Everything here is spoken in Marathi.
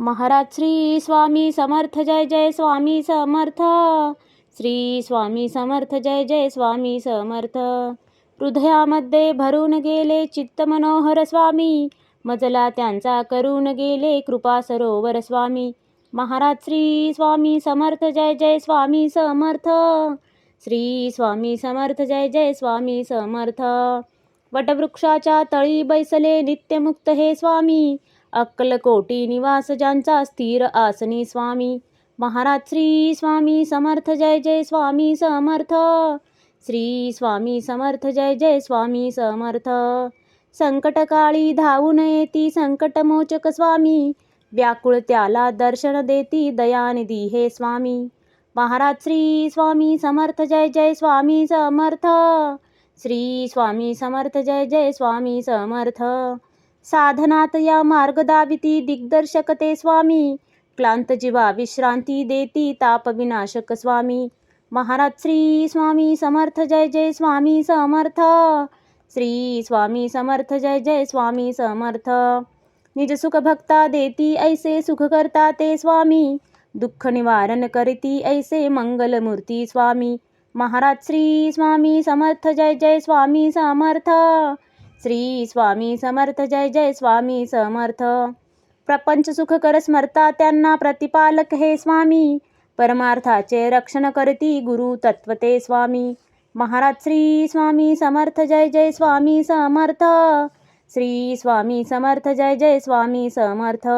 महाराज श्री स्वामी समर्थ जय जय स्वामी समर्थ. श्री स्वामी समर्थ जय जय स्वामी समर्थ. हृदयामध्ये भरून गेले चित्त मनोहर स्वामी, मजला त्यांचा करून गेले कृपा सरोवर स्वामी. महाराज श्री स्वामी समर्थ जय जय स्वामी समर्थ. श्री स्वामी समर्थ जय जय स्वामी समर्थ. वटवृक्षाच्या तळी बैसले नित्यमुक्त हे स्वामी, अक्कलकोटी निवास ज्यांचा स्थिर आसनी स्वामी. महाराज श्री स्वामी समर्थ जय जय स्वामी समर्थ. श्री स्वामी समर्थ जय जय स्वामी समर्थ. संकटकाळी धावून येती संकटमोचक स्वामी, व्याकुळ त्याला दर्शन देती दयानिधी हे स्वामी. महाराज श्री स्वामी समर्थ जय जय स्वामी समर्थ. श्री स्वामी समर्थ जय जय स्वामी समर्थ. साधनात या मार्ग दाविती दिग्दर्शक ते स्वामी, क्लांत जीवा विश्रांती देती ताप विनाशक स्वामी. महाराज श्री स्वामी समर्थ जय जय स्वामी समर्थ. श्री स्वामी समर्थ जय जय स्वामी समर्थ. निज सुख भक्ता देती ऐसे सुख करता ते स्वामी, दुःख निवारण करती ऐसे मंगलमूर्ती स्वामी. महाराज श्री स्वामी समर्थ जय जय स्वामी समर्थ. श्री स्वामी समर्थ जय जय स्वामी समर्थ. प्रपंच सुख कर स्मरता त्यांना प्रतिपालक हे स्वामी, परमार्थाचे रक्षण करती गुरु तत्वते स्वामी. महाराज श्री स्वामी समर्थ जय जय स्वामी समर्थ. श्री स्वामी समर्थ जय जय स्वामी समर्थ.